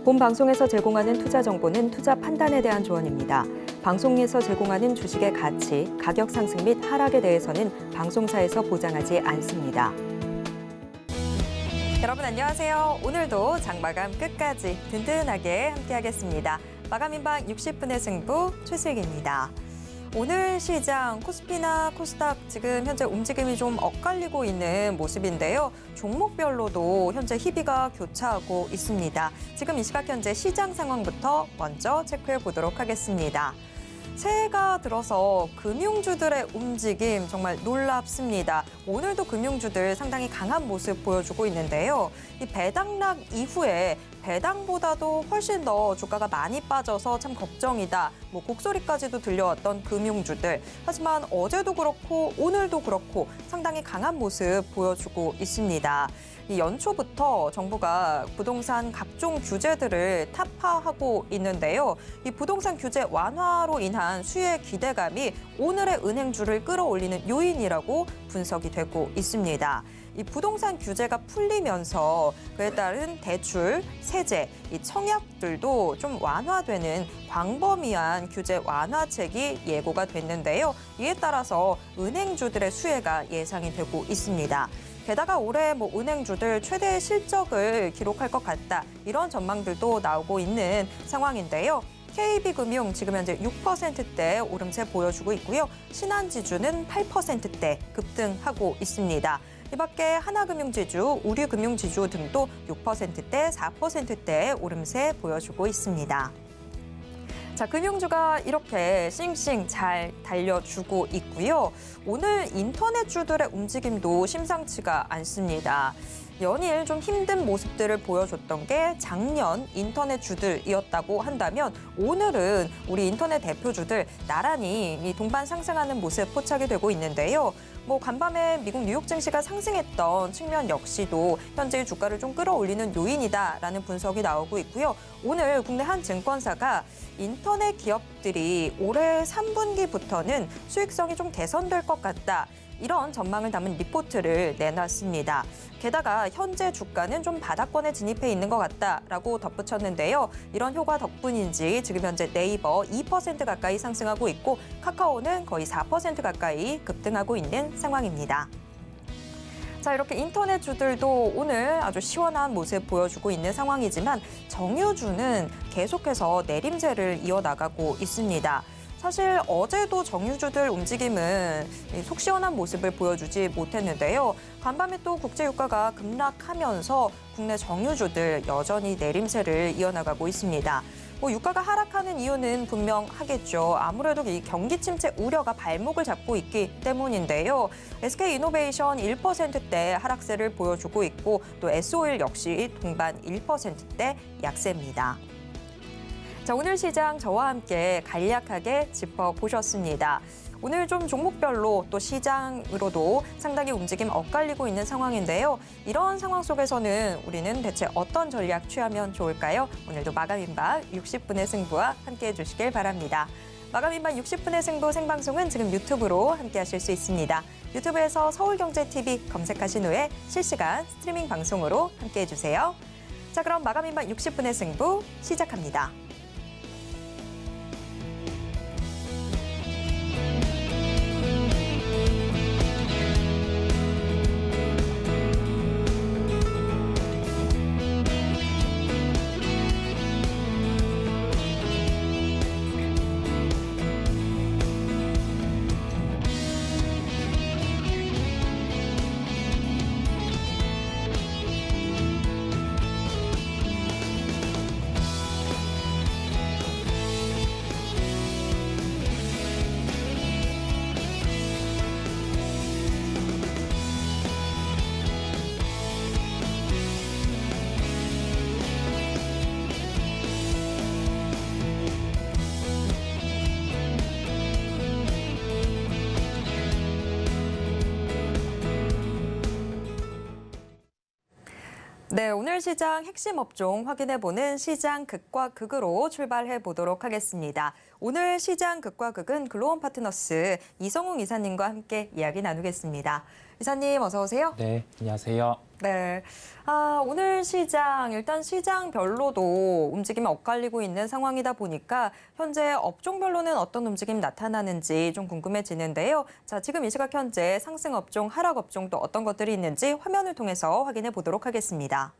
본 방송에서 제공하는 투자 정보는 투자 판단에 대한 조언입니다. 방송에서 제공하는 주식의 가치, 가격 상승 및 하락에 대해서는 방송사에서 보장하지 않습니다. 여러분 안녕하세요. 오늘도 장마감 끝까지 든든하게 함께하겠습니다. 마감인방 60분의 승부 최슬기입니다. 오늘 시장 코스피나 코스닥 지금 현재 움직임이 좀 엇갈리고 있는 모습인데요. 종목별로도 현재 희비가 교차하고 있습니다. 지금 이 시각 현재 시장 상황부터 먼저 체크해 보도록 하겠습니다. 새해가 들어서 금융주들의 움직임 정말 놀랍습니다. 오늘도 금융주들 상당히 강한 모습 보여주고 있는데요. 이 배당락 이후에 배당보다도 훨씬 더 주가가 많이 빠져서 참 걱정이다. 곡소리까지도 들려왔던 금융주들. 하지만 어제도 그렇고 오늘도 그렇고 상당히 강한 모습 보여주고 있습니다. 이 연초부터 정부가 부동산 각종 규제들을 타파하고 있는데요. 이 부동산 규제 완화로 인한 수혜 기대감이 오늘의 은행주를 끌어올리는 요인이라고 분석이 되고 있습니다. 이 부동산 규제가 풀리면서 그에 따른 대출, 세제, 이 청약들도 좀 완화되는 광범위한 규제 완화책이 예고가 됐는데요. 이에 따라서 은행주들의 수혜가 예상이 되고 있습니다. 게다가 올해 은행주들 최대 실적을 기록할 것 같다. 이런 전망들도 나오고 있는 상황인데요. KB금융 지금 현재 6%대 오름세 보여주고 있고요. 신한지주는 8%대 급등하고 있습니다. 이 밖에 하나금융지주, 우리금융지주 등도 6%대, 4%대 오름세 보여주고 있습니다. 자, 금융주가 이렇게 싱싱 잘 달려주고 있고요. 오늘 인터넷주들의 움직임도 심상치가 않습니다. 연일 좀 힘든 모습들을 보여줬던 게 작년 인터넷주들이었다고 한다면 오늘은 우리 인터넷 대표주들 나란히 이 동반 상승하는 모습 포착이 되고 있는데요. 간밤에 미국 뉴욕 증시가 상승했던 측면 역시도 현재의 주가를 좀 끌어올리는 요인이다라는 분석이 나오고 있고요. 오늘 국내 한 증권사가 인터넷 기업들이 올해 3분기부터는 수익성이 좀 개선될 것 같다. 이런 전망을 담은 리포트를 내놨습니다. 게다가 현재 주가는 좀 바닥권에 진입해 있는 것 같다라고 덧붙였는데요. 이런 효과 덕분인지 지금 현재 네이버 2% 가까이 상승하고 있고 카카오는 거의 4% 가까이 급등하고 있는 상황입니다. 자, 이렇게 인터넷주들도 오늘 아주 시원한 모습 보여주고 있는 상황이지만 정유주는 계속해서 내림세를 이어나가고 있습니다. 사실 어제도 정유주들 움직임은 속 시원한 모습을 보여주지 못했는데요. 간밤에 또 국제유가가 급락하면서 국내 정유주들 여전히 내림세를 이어나가고 있습니다. 유가가 하락하는 이유는 분명하겠죠. 아무래도 이 경기 침체 우려가 발목을 잡고 있기 때문인데요. SK이노베이션 1%대 하락세를 보여주고 있고 또 S-오일 역시 동반 1%대 약세입니다. 자, 오늘 시장 저와 함께 간략하게 짚어보셨습니다. 오늘 좀 종목별로 또 시장으로도 상당히 움직임 엇갈리고 있는 상황인데요. 이런 상황 속에서는 우리는 대체 어떤 전략 취하면 좋을까요? 오늘도 마감인방 60분의 승부와 함께해 주시길 바랍니다. 마감인방 60분의 승부 생방송은 지금 유튜브로 함께하실 수 있습니다. 유튜브에서 서울경제TV 검색하신 후에 실시간 스트리밍 방송으로 함께해 주세요. 자, 그럼 마감인방 60분의 승부 시작합니다. 네, 오늘 시장 핵심 업종 확인해보는 시장 극과 극으로 출발해 보도록 하겠습니다. 오늘 시장 극과 극은 글로원 파트너스 이성웅 이사님과 함께 이야기 나누겠습니다. 이사님 어서 오세요. 네, 안녕하세요. 네. 오늘 시장, 일단 시장별로도 움직임이 엇갈리고 있는 상황이다 보니까 현재 업종별로는 어떤 움직임이 나타나는지 좀 궁금해지는데요. 자, 지금 이 시각 현재 상승 업종, 하락 업종 또 어떤 것들이 있는지 화면을 통해서 확인해 보도록 하겠습니다.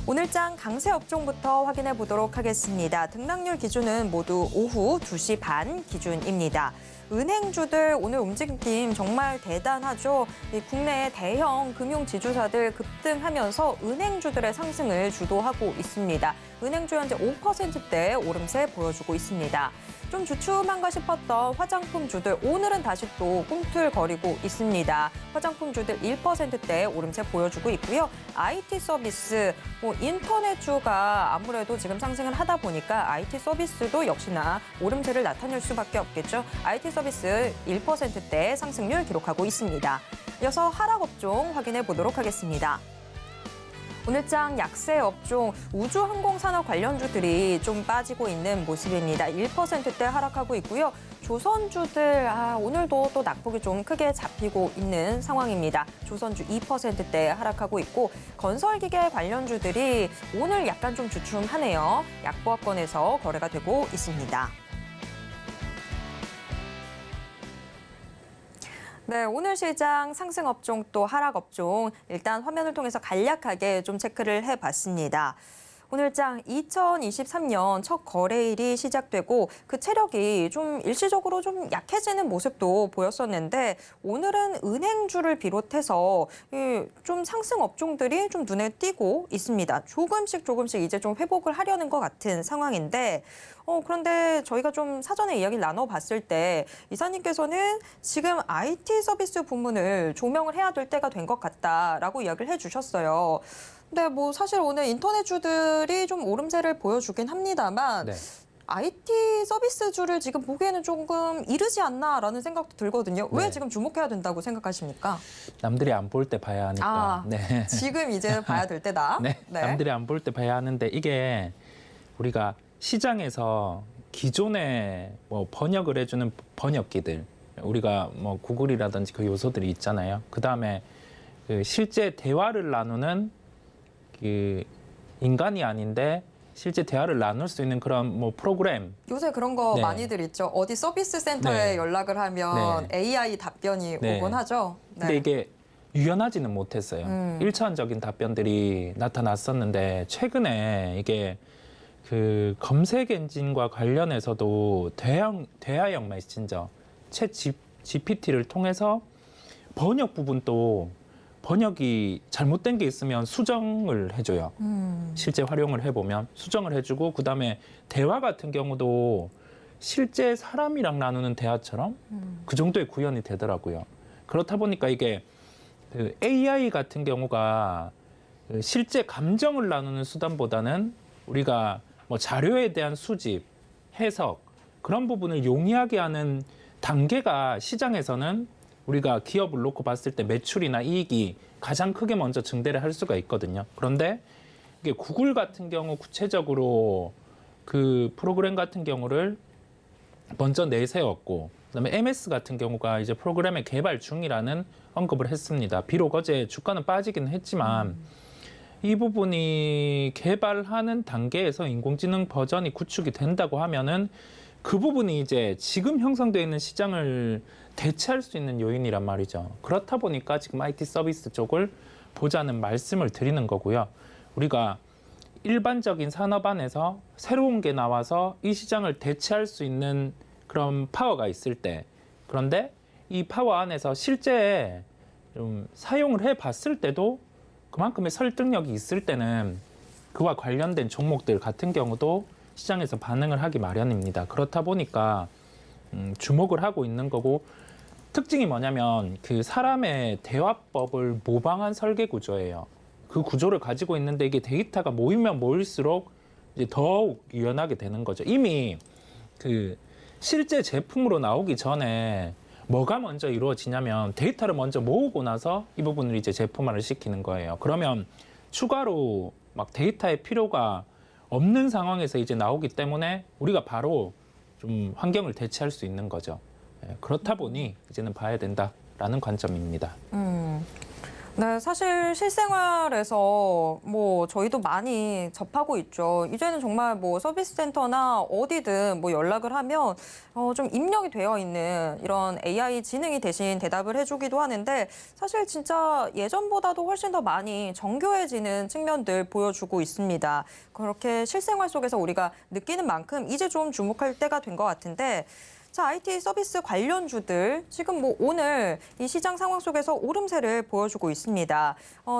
오늘장 강세 업종부터 확인해 보도록 하겠습니다. 등락률 기준은 모두 오후 2시 반 기준입니다. 은행주들 오늘 움직임 정말 대단하죠. 국내 대형 금융지주사들 급등하면서 은행주들의 상승을 주도하고 있습니다. 은행주 현재 5%대 오름세 보여주고 있습니다. 좀 주춤한가 싶었던 화장품주들 오늘은 다시 또 꿈틀거리고 있습니다. 화장품주들 1%대 오름세 보여주고 있고요. IT 서비스, 인터넷주가 아무래도 지금 상승을 하다 보니까 IT 서비스도 역시나 오름세를 나타낼 수밖에 없겠죠. IT 서비스 1%대 상승률 기록하고 있습니다. 이어서 하락 업종 확인해 보도록 하겠습니다. 오늘장 약세 업종 우주항공산업 관련주들이 좀 빠지고 있는 모습입니다. 1%대 하락하고 있고요. 조선주들 오늘도 또 낙폭이 좀 크게 잡히고 있는 상황입니다. 조선주 2%대 하락하고 있고 건설기계 관련주들이 오늘 약간 좀 주춤하네요. 약보합권에서 거래가 되고 있습니다. 네, 오늘 시장 상승 업종 또 하락 업종 일단 화면을 통해서 간략하게 좀 체크를 해봤습니다. 오늘장 2023년 첫 거래일이 시작되고 그 체력이 좀 일시적으로 좀 약해지는 모습도 보였었는데 오늘은 은행주를 비롯해서 좀 상승 업종들이 좀 눈에 띄고 있습니다. 조금씩 이제 좀 회복을 하려는 것 같은 상황인데 그런데 저희가 좀 사전에 이야기를 나눠봤을 때 이사님께서는 지금 IT 서비스 부문을 조명을 해야 될 때가 된 것 같다라고 이야기를 해주셨어요. 근데 뭐 사실 오늘 인터넷주들이 좀 오름세를 보여주긴 합니다만 IT 서비스주를 지금 보기에는 조금 이르지 않나라는 생각도 들거든요. 왜 지금 주목해야 된다고 생각하십니까? 남들이 안 볼 때 봐야 하니까. 지금 이제 봐야 될 때다. 네. 남들이 안 볼 때 봐야 하는데 이게 우리가 시장에서 기존에 뭐 번역을 해주는 번역기들 우리가 뭐 구글이라든지 그 요소들이 있잖아요. 그 다음에 그 실제 대화를 나누는 그 인간이 아닌데 실제 대화를 나눌 수 있는 그런 뭐 프로그램. 요새 그런 거 많이들 있죠. 어디 서비스 센터에 연락을 하면 AI 답변이 오곤 하죠. 근데 이게 유연하지는 못했어요. 일차원적인 답변들이 나타났었는데 최근에 이게 그 검색 엔진과 관련해서도 대화형 메신저 챗 GPT를 통해서 번역 부분도 번역이 잘못된 게 있으면 수정을 해줘요. 실제 활용을 해보면 수정을 해주고 그다음에 대화 같은 경우도 실제 사람이랑 나누는 대화처럼 그 정도의 구현이 되더라고요. 그렇다 보니까 이게 그 AI 같은 경우가 실제 감정을 나누는 수단보다는 우리가 뭐 자료에 대한 수집, 해석 그런 부분을 용이하게 하는 단계가 시장에서는 우리가 기업을 놓고 봤을 때 매출이나 이익이 가장 크게 먼저 증대를 할 수가 있거든요. 그런데 이게 구글 같은 경우 구체적으로 그 프로그램 같은 경우를 먼저 내세웠고 그다음에 MS 같은 경우가 이제 프로그램의 개발 중이라는 언급을 했습니다. 비록 어제 주가는 빠지긴 했지만 이 부분이 개발하는 단계에서 인공지능 버전이 구축이 된다고 하면은 그 부분이 이제 지금 형성되어 있는 시장을 대체할 수 있는 요인이란 말이죠. 그렇다 보니까 지금 IT 서비스 쪽을 보자는 말씀을 드리는 거고요. 우리가 일반적인 산업 안에서 새로운 게 나와서 이 시장을 대체할 수 있는 그런 파워가 있을 때 그런데 이 파워 안에서 실제 좀 사용을 해봤을 때도 그만큼의 설득력이 있을 때는 그와 관련된 종목들 같은 경우도 시장에서 반응을 하기 마련입니다. 그렇다 보니까 주목을 하고 있는 거고 특징이 뭐냐면 그 사람의 대화법을 모방한 설계 구조예요. 그 구조를 가지고 있는데 이게 데이터가 모이면 모일수록 이제 더욱 유연하게 되는 거죠. 이미 그 실제 제품으로 나오기 전에 뭐가 먼저 이루어지냐면 데이터를 먼저 모으고 나서 이 부분을 이제 제품화를 시키는 거예요. 그러면 추가로 막 데이터의 필요가 없는 상황에서 이제 나오기 때문에 우리가 바로 좀 환경을 대체할 수 있는 거죠. 그렇다 보니 이제는 봐야 된다라는 관점입니다. 네, 사실 실생활에서 뭐 저희도 많이 접하고 있죠. 이제는 정말 뭐 서비스 센터나 어디든 뭐 연락을 하면 좀 입력이 되어 있는 이런 AI 지능이 대신 대답을 해주기도 하는데 사실 진짜 예전보다도 훨씬 더 많이 정교해지는 측면들 보여주고 있습니다. 그렇게 실생활 속에서 우리가 느끼는 만큼 이제 좀 주목할 때가 된 것 같은데 자, IT 서비스 관련주들 지금 뭐 오늘 이 시장 상황 속에서 오름세를 보여주고 있습니다.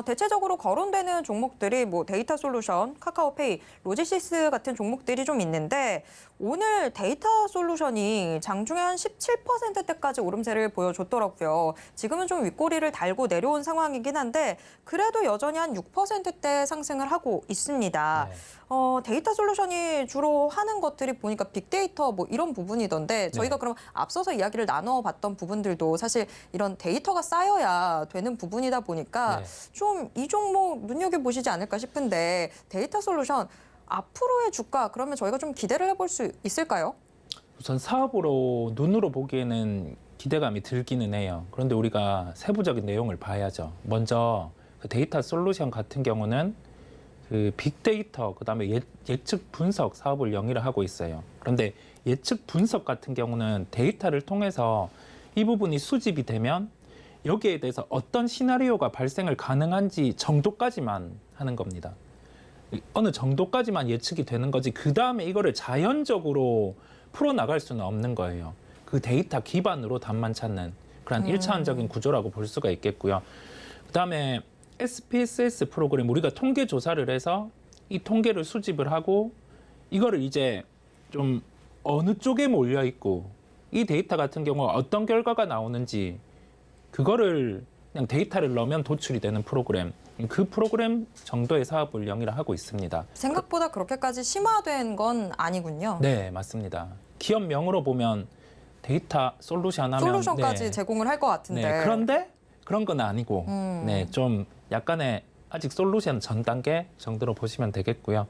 대체적으로 거론되는 종목들이 뭐 데이터 솔루션, 카카오페이, 로지시스 같은 종목들이 좀 있는데 오늘 데이터 솔루션이 장중에 한 17%대까지 오름세를 보여줬더라고요. 지금은 좀 윗꼬리를 달고 내려온 상황이긴 한데 그래도 여전히 한 6%대 상승을 하고 있습니다. 네. 데이터 솔루션이 주로 하는 것들이 보니까 빅데이터 뭐 이런 부분이던데 저희가 그럼 앞서서 이야기를 나눠봤던 부분들도 사실 이런 데이터가 쌓여야 되는 부분이다 보니까 좀 이 종목 눈여겨보시지 않을까 싶은데 데이터 솔루션 앞으로의 주가 그러면 저희가 좀 기대를 해볼 수 있을까요? 우선 사업으로 눈으로 보기에는 기대감이 들기는 해요. 그런데 우리가 세부적인 내용을 봐야죠. 먼저 그 데이터 솔루션 같은 경우는 그 빅데이터 그다음에 예측 분석 사업을 영위를 하고 있어요. 그런데 예측 분석 같은 경우는 데이터를 통해서 이 부분이 수집이 되면 여기에 대해서 어떤 시나리오가 발생을 가능한지 정도까지만 하는 겁니다. 어느 정도까지만 예측이 되는 거지 그 다음에 이거를 자연적으로 풀어나갈 수는 없는 거예요. 그 데이터 기반으로 답만 찾는 그런 1차원적인 구조라고 볼 수가 있겠고요. 그다음에 SPSS 프로그램 우리가 통계 조사를 해서 이 통계를 수집을 하고 이거를 이제 좀 어느 쪽에 몰려 있고 이 데이터 같은 경우 어떤 결과가 나오는지 그거를 그냥 데이터를 넣으면 도출이 되는 프로그램 그 프로그램 정도의 사업을 영위를 하고 있습니다. 생각보다 그렇게까지 심화된 건 아니군요. 네, 맞습니다. 기업명으로 보면 데이터 솔루션 하면 솔루션까지 제공을 할 것 같은데. 네, 그런데 그런 건 아니고 네, 좀 약간의 아직 솔루션 전 단계 정도로 보시면 되겠고요.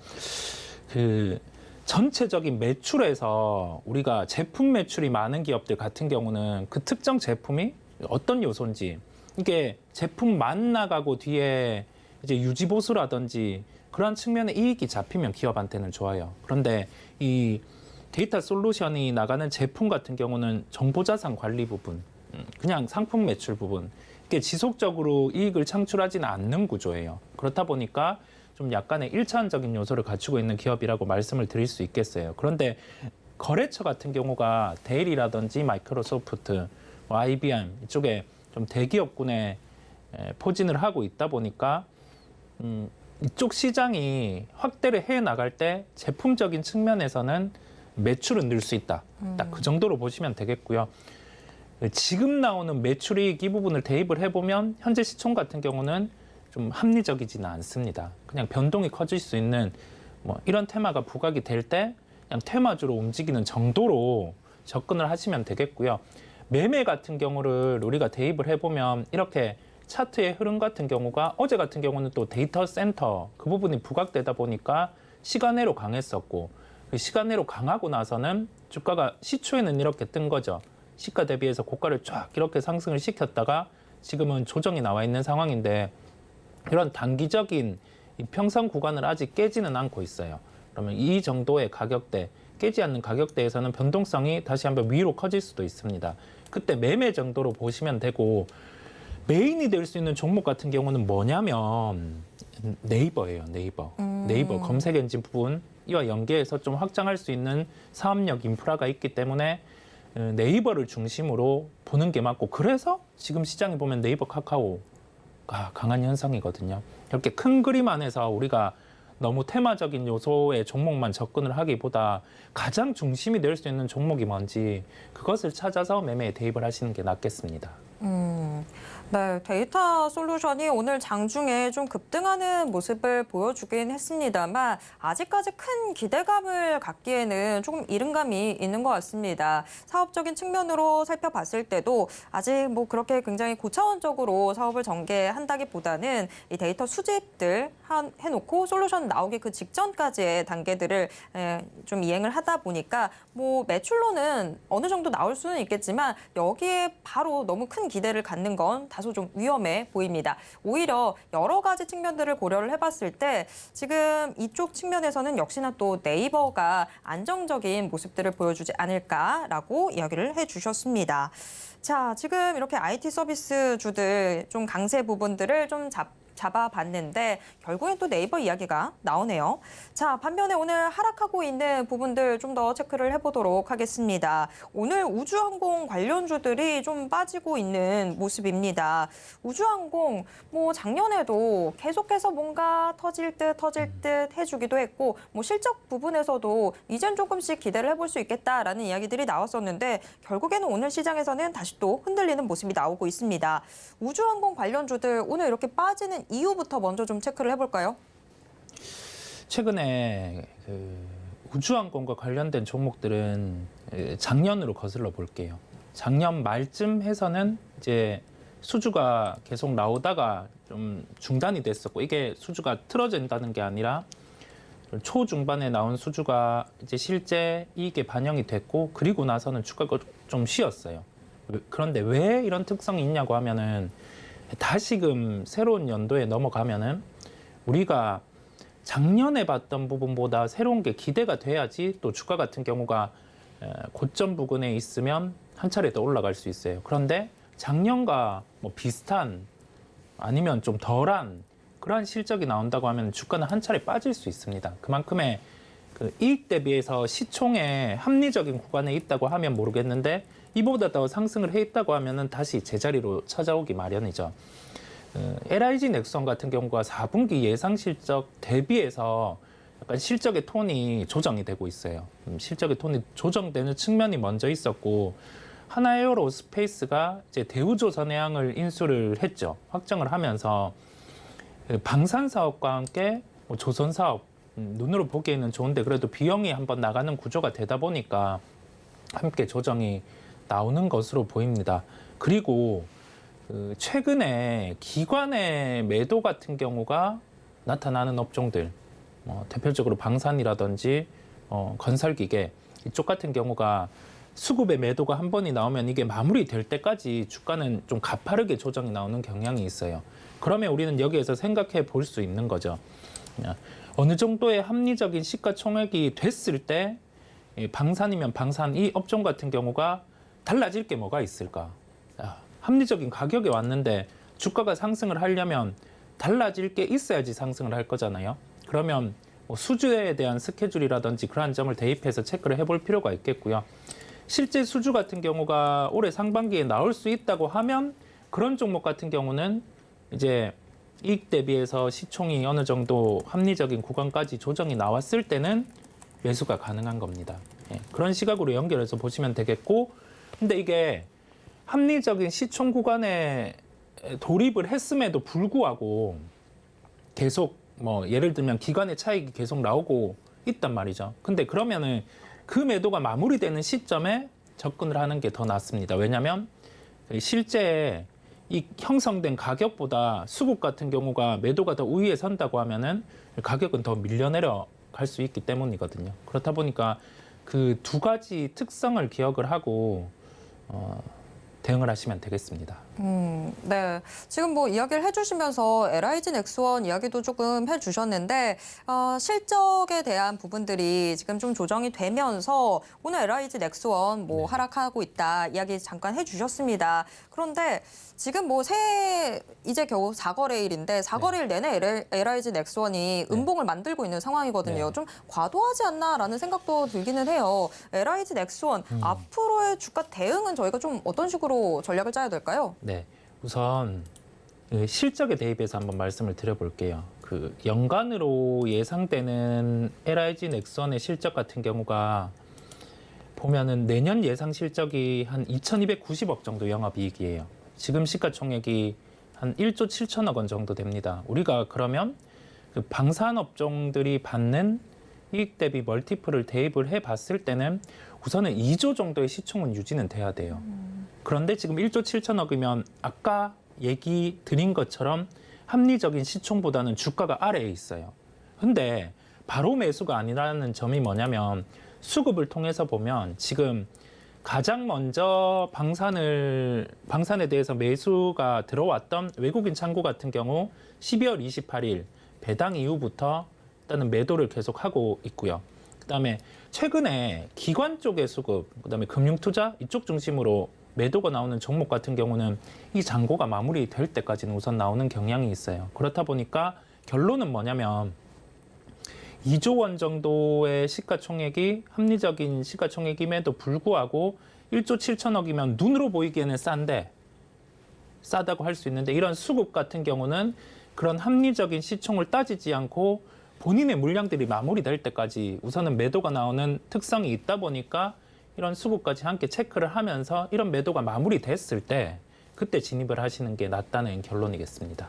그 전체적인 매출에서 우리가 제품 매출이 많은 기업들 같은 경우는 그 특정 제품이 어떤 요소인지 이게 제품만 나가고 뒤에 이제 유지보수라든지 그런 측면의 이익이 잡히면 기업한테는 좋아요. 그런데 이 데이터 솔루션이 나가는 제품 같은 경우는 정보자산 관리 부분, 그냥 상품 매출 부분 이게 지속적으로 이익을 창출하지는 않는 구조예요. 그렇다 보니까 좀 약간의 일차원적인 요소를 갖추고 있는 기업이라고 말씀을 드릴 수 있겠어요. 그런데 거래처 같은 경우가 데일이라든지 마이크로소프트, IBM 이쪽에 좀 대기업군에 포진을 하고 있다 보니까 이쪽 시장이 확대를 해 나갈 때 제품적인 측면에서는 매출은 늘 수 있다. 딱 그 정도로 보시면 되겠고요. 지금 나오는 매출이익 이 부분을 대입을 해보면 현재 시총 같은 경우는 좀 합리적이지는 않습니다. 그냥 변동이 커질 수 있는 뭐 이런 테마가 부각이 될 때 그냥 테마주로 움직이는 정도로 접근을 하시면 되겠고요. 매매 같은 경우를 우리가 대입을 해보면 이렇게 차트의 흐름 같은 경우가 어제 같은 경우는 또 데이터 센터 그 부분이 부각되다 보니까 시간외로 강했었고 그 시간외로 강하고 나서는 주가가 시초에는 이렇게 뜬 거죠. 시가 대비해서 고가를 쫙 이렇게 상승을 시켰다가 지금은 조정이 나와 있는 상황인데 이런 단기적인 이 평선 구간을 아직 깨지는 않고 있어요. 그러면 이 정도의 가격대, 깨지 않는 가격대에서는 변동성이 다시 한번 위로 커질 수도 있습니다. 그때 매매 정도로 보시면 되고 메인이 될 수 있는 종목 같은 경우는 뭐냐면 네이버예요. 네이버 검색 엔진 부분 이와 연계해서 좀 확장할 수 있는 사업력 인프라가 있기 때문에 네이버를 중심으로 보는 게 맞고 그래서 지금 시장에 보면 네이버 카카오가 강한 현상이거든요. 이렇게 큰 그림 안에서 우리가 너무 테마적인 요소의 종목만 접근을 하기보다 가장 중심이 될 수 있는 종목이 뭔지 그것을 찾아서 매매에 대입을 하시는 게 낫겠습니다. 네, 데이터 솔루션이 오늘 장중에 좀 급등하는 모습을 보여주긴 했습니다만 아직까지 큰 기대감을 갖기에는 조금 이른 감이 있는 것 같습니다. 사업적인 측면으로 살펴봤을 때도 아직 뭐 그렇게 굉장히 고차원적으로 사업을 전개한다기보다는 이 데이터 수집들 해놓고 솔루션 나오기 그 직전까지의 단계들을 좀 이행을 하다 보니까 뭐 매출로는 어느 정도 나올 수는 있겠지만 여기에 바로 너무 큰 기대를 갖는 건 다소 좀 위험해 보입니다. 오히려 여러 가지 측면들을 고려를 해봤을 때 지금 이쪽 측면에서는 역시나 또 네이버가 안정적인 모습들을 보여주지 않을까라고 이야기를 해주셨습니다. 자, 지금 이렇게 IT 서비스주들 좀 강세 부분들을 좀 잡아봤는데 결국엔 또 네이버 이야기가 나오네요. 자, 반면에 오늘 하락하고 있는 부분들 좀 더 체크를 해보도록 하겠습니다. 오늘 우주항공 관련주들이 좀 빠지고 있는 모습입니다. 우주항공 뭐 작년에도 계속해서 뭔가 터질 듯 해주기도 했고 뭐 실적 부분에서도 이젠 조금씩 기대를 해볼 수 있겠다라는 이야기들이 나왔었는데 결국에는 오늘 시장에서는 다시 또 흔들리는 모습이 나오고 있습니다. 우주항공 관련주들 오늘 이렇게 빠지는 이유부터 먼저 좀 체크를 해볼까요? 최근에 우주항공과 관련된 종목들은 작년으로 거슬러 볼게요. 작년 말쯤 해서는 이제 수주가 계속 나오다가 좀 중단이 됐었고 이게 수주가 틀어진다는 게 아니라 초중반에 나온 수주가 이제 실제 이익에 반영이 됐고 그리고 나서는 주가가 좀 쉬었어요. 그런데 왜 이런 특성이 있냐고 하면은 다시금 새로운 연도에 넘어가면은 우리가 작년에 봤던 부분보다 새로운 게 기대가 돼야지 또 주가 같은 경우가 고점 부근에 있으면 한 차례 더 올라갈 수 있어요. 그런데 작년과 뭐 비슷한 아니면 좀 덜한 그러한 실적이 나온다고 하면 주가는 한 차례 빠질 수 있습니다. 그만큼의 그 이익 대비해서 시총의 합리적인 구간에 있다고 하면 모르겠는데 이보다 더 상승을 해 있다고 하면은 다시 제자리로 찾아오기 마련이죠. LIG 넥슨 같은 경우가 4분기 예상 실적 대비해서 약간 실적의 톤이 조정이 되고 있어요. 실적의 톤이 조정되는 측면이 먼저 있었고 하나에어로스페이스가 이제 대우조선해양을 인수를 했죠. 확정을 하면서 방산 사업과 함께 조선 사업 눈으로 보기에는 좋은데 그래도 비용이 한번 나가는 구조가 되다 보니까 함께 조정이 나오는 것으로 보입니다. 그리고 최근에 기관의 매도 같은 경우가 나타나는 업종들, 대표적으로 방산이라든지 건설기계 이쪽 같은 경우가 수급의 매도가 한 번이 나오면 이게 마무리될 때까지 주가는 좀 가파르게 조정이 나오는 경향이 있어요. 그러면 우리는 여기에서 생각해 볼 수 있는 거죠. 어느 정도의 합리적인 시가총액이 됐을 때 방산이면 방산 이 업종 같은 경우가 달라질 게 뭐가 있을까? 합리적인 가격에 왔는데 주가가 상승을 하려면 달라질 게 있어야지 상승을 할 거잖아요. 그러면 수주에 대한 스케줄이라든지 그러한 점을 대입해서 체크를 해볼 필요가 있겠고요. 실제 수주 같은 경우가 올해 상반기에 나올 수 있다고 하면 그런 종목 같은 경우는 이제 이익 대비해서 시총이 어느 정도 합리적인 구간까지 조정이 나왔을 때는 매수가 가능한 겁니다. 그런 시각으로 연결해서 보시면 되겠고, 근데 이게 합리적인 시총 구간에 돌입을 했음에도 불구하고 계속 뭐 예를 들면 기관의 차익이 계속 나오고 있단 말이죠. 근데 그러면은 그 매도가 마무리되는 시점에 접근을 하는 게 더 낫습니다. 왜냐하면 실제 이 형성된 가격보다 수급 같은 경우가 매도가 더 우위에 선다고 하면은 가격은 더 밀려내려 갈 수 있기 때문이거든요. 그렇다 보니까 그 두 가지 특성을 기억을 하고 대응을 하시면 되겠습니다. 네. 지금 뭐 이야기를 해주시면서 LIG 넥스원 이야기도 조금 해주셨는데 실적에 대한 부분들이 지금 좀 조정이 되면서 오늘 LIG 넥스원 뭐 하락하고 있다 이야기 잠깐 해주셨습니다. 그런데 지금 뭐 새해 이제 겨우 4거래일인데 4거래일 내내 LIG 넥스원이 음봉을 만들고 있는 상황이거든요. 네. 좀 과도하지 않나라는 생각도 들기는 해요. LIG 넥스원 앞으로의 주가 대응은 저희가 좀 어떤 식으로 전략을 짜야 될까요? 네, 우선 실적에 대입해서 한번 말씀을 드려볼게요. 그 연간으로 예상되는 LIG 넥슨의 실적 같은 경우가 보면은 내년 예상 실적이 한 2,290억 정도 영업이익이에요. 지금 시가총액이 한 1조 7천억 원 정도 됩니다. 우리가 그러면 그 방산업종들이 받는 이익 대비 멀티플을 대입을 해봤을 때는 우선은 2조 정도의 시총은 유지는 돼야 돼요. 그런데 지금 1조 7천억이면 아까 얘기 드린 것처럼 합리적인 시총보다는 주가가 아래에 있어요. 근데 바로 매수가 아니라는 점이 뭐냐면 수급을 통해서 보면 지금 가장 먼저 방산에 대해서 매수가 들어왔던 외국인 창구 같은 경우 12월 28일 배당 이후부터 일단은 매도를 계속하고 있고요. 그다음에 최근에 기관 쪽의 수급, 그다음에 금융투자 이쪽 중심으로 매도가 나오는 종목 같은 경우는 이 잔고가 마무리될 때까지는 우선 나오는 경향이 있어요. 그렇다 보니까 결론은 뭐냐면 2조 원 정도의 시가총액이 합리적인 시가총액임에도 불구하고 1조 7천억이면 눈으로 보이기에는 싸다고 할 수 있는데 이런 수급 같은 경우는 그런 합리적인 시총을 따지지 않고 본인의 물량들이 마무리될 때까지 우선은 매도가 나오는 특성이 있다 보니까 이런 수급까지 함께 체크를 하면서 이런 매도가 마무리됐을 때 그때 진입을 하시는 게 낫다는 결론이겠습니다.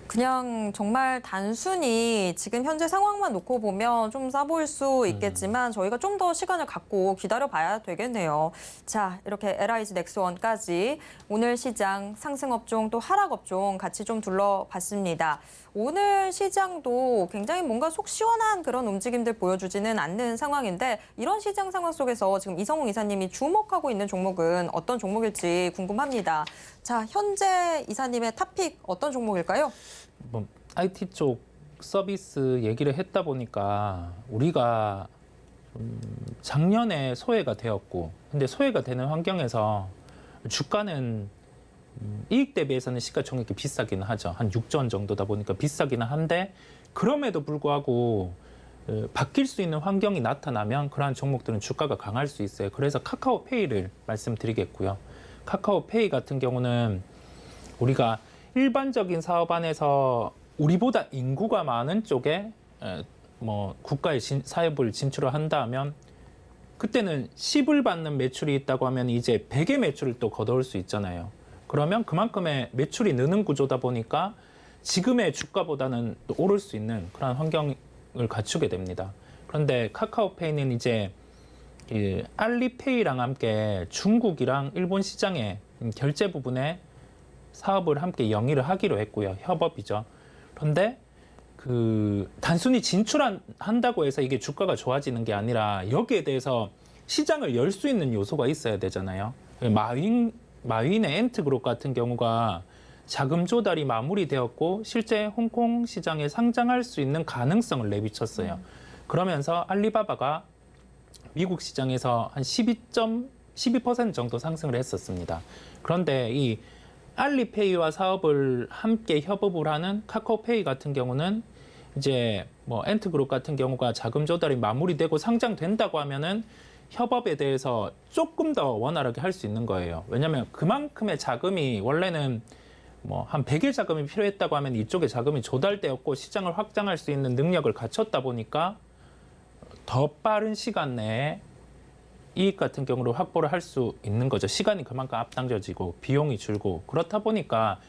그냥 정말 단순히 지금 현재 상황만 놓고 보면 좀 싸 보일 수 있겠지만 저희가 좀 더 시간을 갖고 기다려봐야 되겠네요. 자, 이렇게 LIG 넥스원까지 오늘 시장 상승업종 또 하락업종 같이 좀 둘러봤습니다. 오늘 시장도 굉장히 뭔가 속 시원한 그런 움직임들 보여주지는 않는 상황인데 이런 시장 상황 속에서 지금 이성웅 이사님이 주목하고 있는 종목은 어떤 종목일지 궁금합니다. 자, 현재 이사님의 탑픽 어떤 종목일까요? 뭐 IT 쪽 서비스 얘기를 했다 보니까 우리가 작년에 소외가 되었고 근데 소외가 되는 환경에서 주가는 이익 대비해서는 시가총액이 비싸기는 하죠. 한 6조 원 정도다 보니까 비싸기는 한데 그럼에도 불구하고 바뀔 수 있는 환경이 나타나면 그러한 종목들은 주가가 강할 수 있어요. 그래서 카카오페이를 말씀드리겠고요. 카카오페이 같은 경우는 우리가 일반적인 사업 안에서 우리보다 인구가 많은 쪽에 뭐 국가의 사업을 진출을 한다면 그때는 10을 받는 매출이 있다고 하면 이제 100의 매출을 또 거둬올 수 있잖아요. 그러면 그만큼의 매출이 느는 구조다 보니까 지금의 주가보다는 또 오를 수 있는 그런 환경을 갖추게 됩니다. 그런데 카카오페이는 이제 알리페이랑 함께 중국이랑 일본 시장의 결제 부분에 사업을 함께 영위를 하기로 했고요. 협업이죠. 그런데 단순히 진출한다고 해서 이게 주가가 좋아지는 게 아니라 여기에 대해서 시장을 열 수 있는 요소가 있어야 되잖아요. 마윈의 엔트그룹 같은 경우가 자금 조달이 마무리되었고 실제 홍콩 시장에 상장할 수 있는 가능성을 내비쳤어요. 그러면서 알리바바가 미국 시장에서 한 12% 정도 상승을 했었습니다. 그런데 이 알리페이와 사업을 함께 협업을 하는 카카오페이 같은 경우는 이제 뭐 엔트그룹 같은 경우가 자금 조달이 마무리되고 상장된다고 하면은 협업에 대해서 조금 더 원활하게 할 수 있는 거예요. 왜냐하면 그만큼의 자금이 원래는 뭐 한 100의 자금이 필요했다고 하면 이쪽에 자금이 조달되었고 시장을 확장할 수 있는 능력을 갖췄다 보니까 더 빠른 시간 내에 이익 같은 경우로 확보를 할 수 있는 거죠. 시간이 그만큼 앞당겨지고 비용이 줄고 그렇다 보니까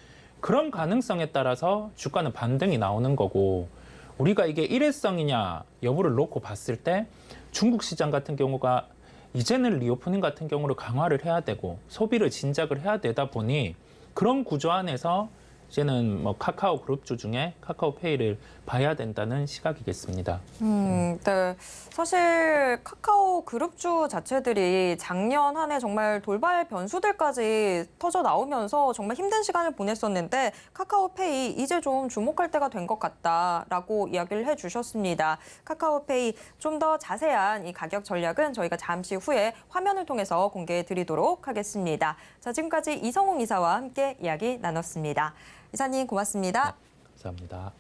그런 가능성에 따라서 주가는 반등이 나오는 거고 우리가 이게 일회성이냐 여부를 놓고 봤을 때 중국 시장 같은 경우가 이제는 리오프닝 같은 경우를 강화를 해야 되고 소비를 진작을 해야 되다 보니 그런 구조 안에서 이제는 뭐 카카오 그룹주 중에 카카오페이를 봐야 된다는 시각이겠습니다. 네. 사실 카카오 그룹주 자체들이 작년 한 해 정말 돌발 변수들까지 터져 나오면서 정말 힘든 시간을 보냈었는데 카카오페이 이제 좀 주목할 때가 된 것 같다라고 이야기를 해주셨습니다. 카카오페이 좀 더 자세한 이 가격 전략은 저희가 잠시 후에 화면을 통해서 공개해 드리도록 하겠습니다. 자, 지금까지 이성웅 이사와 함께 이야기 나눴습니다. 이사님 고맙습니다. 네, 감사합니다.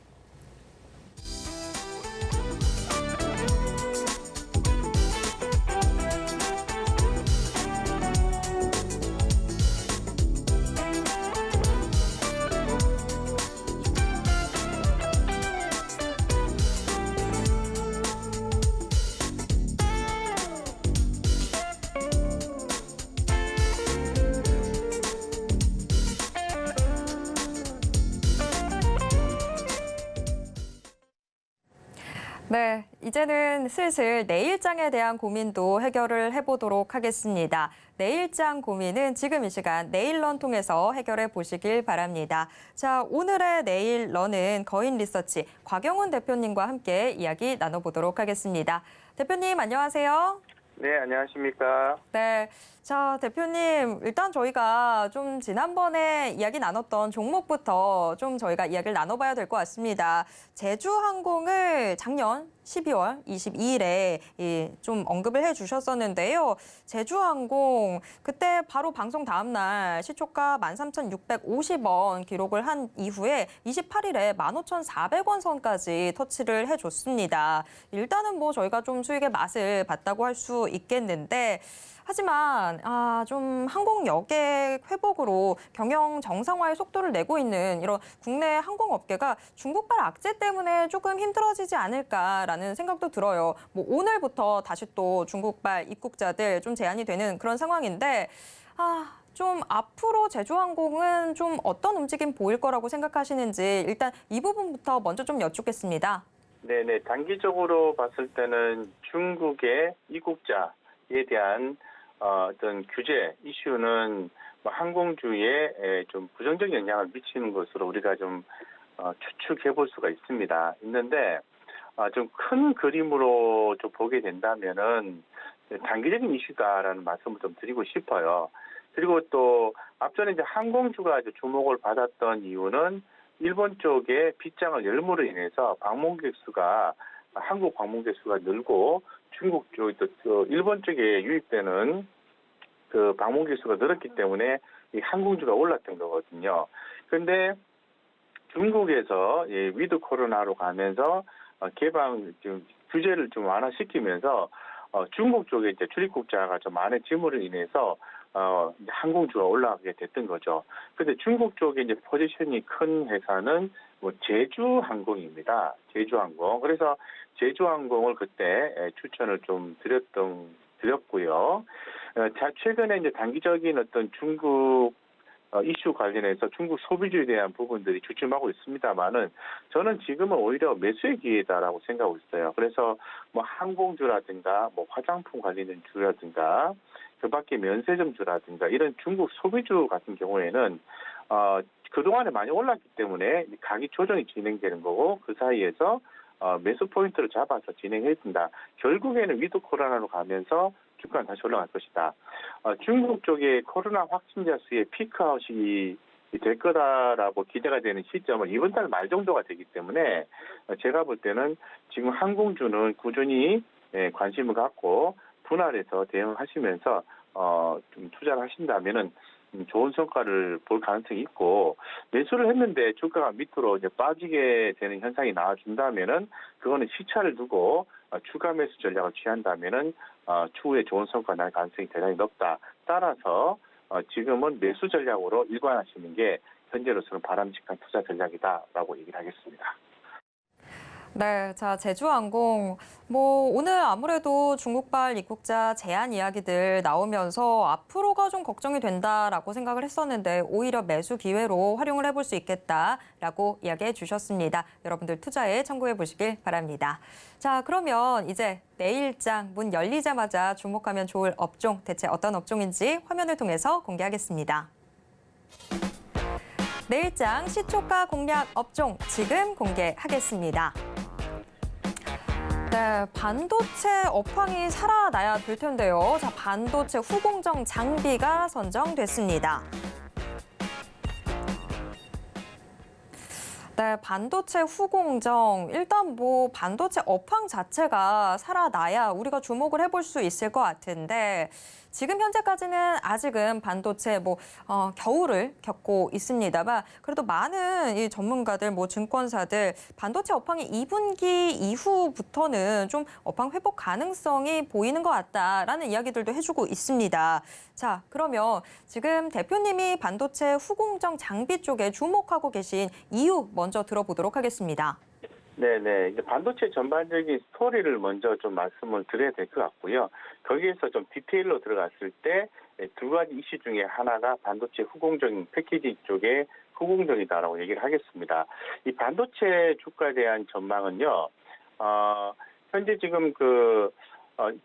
네, 이제는 슬슬 내일장에 대한 고민도 해결을 해보도록 하겠습니다. 내일장 고민은 지금 이 시간 내일런 통해서 해결해 보시길 바랍니다. 자, 오늘의 내일런은 거인 리서치 곽영훈 대표님과 함께 이야기 나눠보도록 하겠습니다. 대표님 안녕하세요. 네, 안녕하십니까. 네. 자, 대표님, 일단 저희가 좀 지난번에 이야기 나눴던 종목부터 좀 저희가 이야기를 나눠봐야 될 것 같습니다. 제주항공을 작년 12월 22일에 좀 언급을 해 주셨었는데요. 제주항공, 그때 바로 방송 다음 날 시초가 13,650원 기록을 한 이후에 28일에 15,400원 선까지 터치를 해줬습니다. 일단은 뭐 저희가 좀 수익의 맛을 봤다고 할 수 있겠는데, 하지만 좀 항공 여객 회복으로 경영 정상화의 속도를 내고 있는 이런 국내 항공업계가 중국발 악재 때문에 조금 힘들어지지 않을까라는 생각도 들어요. 뭐 오늘부터 다시 또 중국발 입국자들 좀 제한이 되는 그런 상황인데 좀 앞으로 제주항공은 좀 어떤 움직임 보일 거라고 생각하시는지 일단 이 부분부터 먼저 좀 여쭙겠습니다. 네네, 단기적으로 봤을 때는 중국의 입국자에 대한 어떤 규제 이슈는 뭐 항공주에 좀 부정적 영향을 미치는 것으로 우리가 좀 추측해 볼 수가 있는데 좀 큰 그림으로 좀 보게 된다면은 단기적인 이슈다라는 말씀을 좀 드리고 싶어요. 그리고 또 앞전에 이제 항공주가 이제 주목을 받았던 이유는 일본 쪽에 빗장을 열므로 인해서 한국 방문객 수가 늘고 중국 쪽, 또 일본 쪽에 유입되는 그 방문객 수가 늘었기 때문에 이 항공주가 올랐던 거거든요. 그런데 중국에서 위드 코로나로 가면서 개방 좀 규제를 좀 완화시키면서 중국 쪽에 이제 출입국자가 좀 많아짐으로 인해서 항공주가 올라가게 됐던 거죠. 근데 중국 쪽에 이제 포지션이 큰 회사는 뭐 제주항공입니다. 제주항공. 그래서 제주항공을 그때 추천을 좀 드렸고요. 최근에 이제 단기적인 어떤 중국 이슈 관련해서 중국 소비주에 대한 부분들이 주춤하고 있습니다만은 저는 지금은 오히려 매수의 기회다라고 생각하고 있어요. 그래서 뭐 항공주라든가 뭐 화장품 관련된 주라든가 그밖에 면세점주라든가 이런 중국 소비주 같은 경우에는 그동안에 많이 올랐기 때문에 가격 조정이 진행되는 거고 그 사이에서 매수 포인트를 잡아서 진행해야 된다. 결국에는 위드 코로나로 가면서 주가는 다시 올라갈 것이다. 중국 쪽에 코로나 확진자 수의 피크아웃이 될 거다라고 기대가 되는 시점은 이번 달 말 정도가 되기 때문에 제가 볼 때는 지금 항공주는 꾸준히 관심을 갖고 분할해서 대응하시면서 좀 투자를 하신다면은 좋은 성과를 볼 가능성이 있고 매수를 했는데 주가가 밑으로 이제 빠지게 되는 현상이 나와준다면은 그거는 시차를 두고 추가 매수 전략을 취한다면은 추후에 좋은 성과 날 가능성이 대단히 높다. 따라서 지금은 매수 전략으로 일관하시는 게 현재로서는 바람직한 투자 전략이다라고 얘기를 하겠습니다. 네, 자, 제주항공. 뭐, 오늘 아무래도 중국발 입국자 제한 이야기들 나오면서 앞으로가 좀 걱정이 된다라고 생각을 했었는데 오히려 매수 기회로 활용을 해볼 수 있겠다라고 이야기해 주셨습니다. 여러분들 투자에 참고해 보시길 바랍니다. 자, 그러면 이제 내일장 문 열리자마자 주목하면 좋을 업종, 대체 어떤 업종인지 화면을 통해서 공개하겠습니다. 내일장 시초가 공략 업종 지금 공개하겠습니다. 네, 반도체 업황이 살아나야 될 텐데요. 자, 반도체 후공정 장비가 선정됐습니다. 네, 반도체 후공정. 일단 뭐 반도체 업황 자체가 살아나야 우리가 주목을 해볼 수 있을 것 같은데 지금 현재까지는 아직은 반도체 겨울을 겪고 있습니다만 그래도 많은 이 전문가들, 증권사들 반도체 업황이 2분기 이후부터는 좀 업황 회복 가능성이 보이는 것 같다라는 이야기들도 해주고 있습니다. 자, 그러면 지금 대표님이 반도체 후공정 장비 쪽에 주목하고 계신 이유 먼저 들어보도록 하겠습니다. 네네. 이제 반도체 전반적인 스토리를 먼저 좀 말씀을 드려야 될 것 같고요. 거기에서 좀 디테일로 들어갔을 때 두 가지 이슈 중에 하나가 반도체 후공정 패키징 쪽의 후공정이다라고 얘기를 하겠습니다. 이 반도체 주가에 대한 전망은요. 현재 지금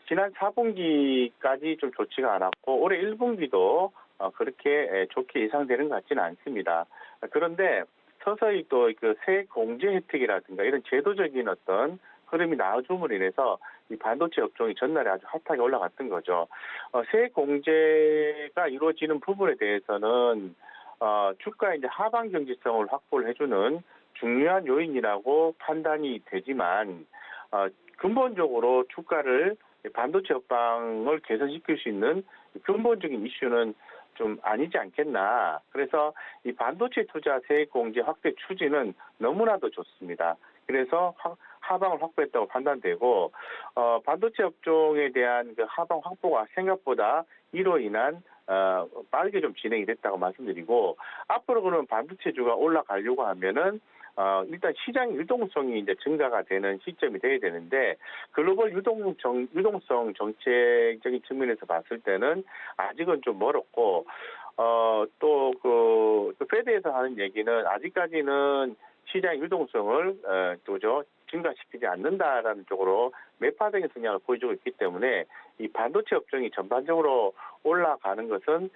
지난 4분기까지 좀 좋지가 않았고 올해 1분기도 그렇게 좋게 예상되는 것 같지는 않습니다. 그런데 서서히 또 그 세액 공제 혜택이라든가 이런 제도적인 어떤 흐름이 나아줌으로 인해서 이 반도체 업종이 전날에 아주 핫하게 올라갔던 거죠. 세액 공제가 이루어지는 부분에 대해서는 주가의 이제 하방 경제성을 확보를 해주는 중요한 요인이라고 판단이 되지만 근본적으로 주가를 반도체 업황을 개선시킬 수 있는 근본적인 이슈는 좀 아니지 않겠나. 그래서 이 반도체 투자 세액 공제 확대 추진은 너무나도 좋습니다. 그래서 하방을 확보했다고 판단되고 반도체 업종에 대한 그 하방 확보가 생각보다 이로 인한 빠르게 좀 진행이 됐다고 말씀드리고 앞으로 그러면 반도체주가 올라가려고 하면은 일단 시장 유동성이 이제 증가가 되는 시점이 돼야 되는데 글로벌 유동성 정책적인 측면에서 봤을 때는 아직은 좀 멀었고 또 페드에서 하는 얘기는 아직까지는 시장 유동성을 증가시키지 않는다라는 쪽으로 매파적인 성향을 보여주고 있기 때문에 이 반도체 업종이 전반적으로 올라가는 것은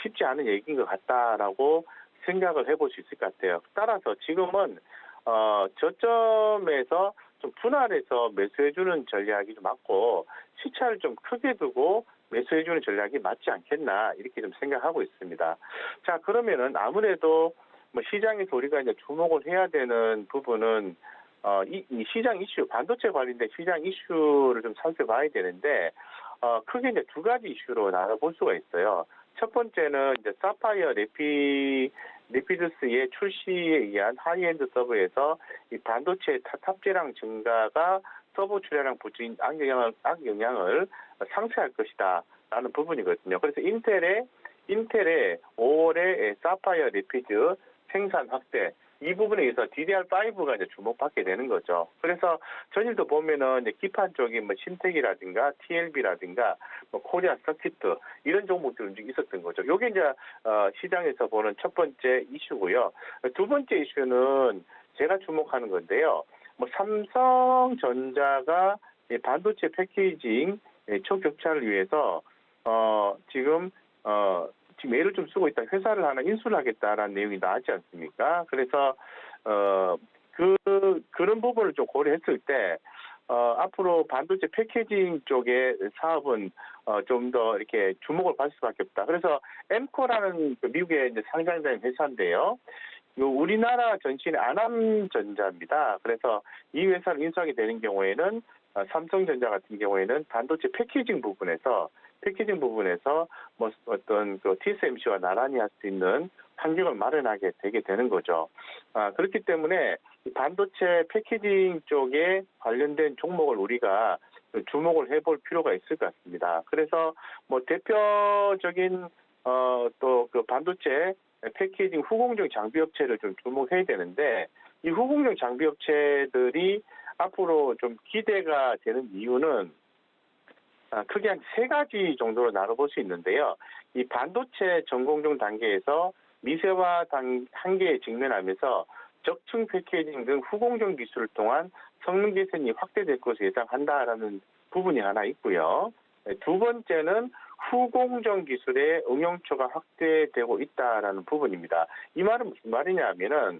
쉽지 않은 얘기인 것 같다라고 생각을 해볼 수 있을 것 같아요. 따라서 지금은 저점에서 좀 분할해서 매수해주는 전략이 좀 맞고 시차를 좀 크게 두고 매수해주는 전략이 맞지 않겠나 이렇게 좀 생각하고 있습니다. 자 그러면은 아무래도 뭐 시장에서 우리가 이제 주목을 해야 되는 부분은 이 시장 이슈 반도체 관련된 시장 이슈를 좀 살펴봐야 되는데 크게 이제 두 가지 이슈로 나눠볼 수가 있어요. 첫 번째는 이제 사파이어 레피드스의 출시에 의한 하이엔드 서버에서 이 반도체 탑재량 증가가 서버 출하량 부진 악영향을 상쇄할 것이다라는 부분이거든요. 그래서 인텔의 5월에 사파이어 레피드 생산 확대 이 부분에 의해서 DDR5가 이제 주목받게 되는 거죠. 그래서 전일도 보면은 이제 기판 쪽인 뭐 신텍이라든가 TLB라든가 뭐 코리아 서키트 이런 종목들은 있었던 거죠. 요게 이제 시장에서 보는 첫 번째 이슈고요. 두 번째 이슈는 제가 주목하는 건데요. 뭐 삼성전자가 반도체 패키징 초격차를 위해서 지금 애를 좀 쓰고 있다. 회사를 하나 인수를 하겠다라는 내용이 나왔지 않습니까? 그래서 그런 부분을 좀 고려했을 때 앞으로 반도체 패키징 쪽의 사업은 좀 더 이렇게 주목을 받을 수밖에 없다. 그래서 엠코라는 미국의 이제 상장된 회사인데요. 우리나라 전신의 아남전자입니다. 그래서 이 회사를 인수하게 되는 경우에는 삼성전자 같은 경우에는 반도체 패키징 부분에서 뭐 어떤 TSMC와 나란히 할 수 있는 환경을 마련하게 되게 되는 거죠. 그렇기 때문에 반도체 패키징 쪽에 관련된 종목을 우리가 주목을 해볼 필요가 있을 것 같습니다. 그래서 뭐 대표적인 또 그 반도체 패키징 후공정 장비 업체를 좀 주목해야 되는데 이 후공정 장비 업체들이 앞으로 좀 기대가 되는 이유는 크게 한 세 가지 정도로 나눠볼 수 있는데요. 이 반도체 전공정 단계에서 미세화 한계에 직면하면서 적층 패키징 등 후공정 기술을 통한 성능 개선이 확대될 것을 예상한다라는 부분이 하나 있고요. 두 번째는 후공정 기술의 응용처가 확대되고 있다라는 부분입니다. 이 말은 무슨 말이냐 하면은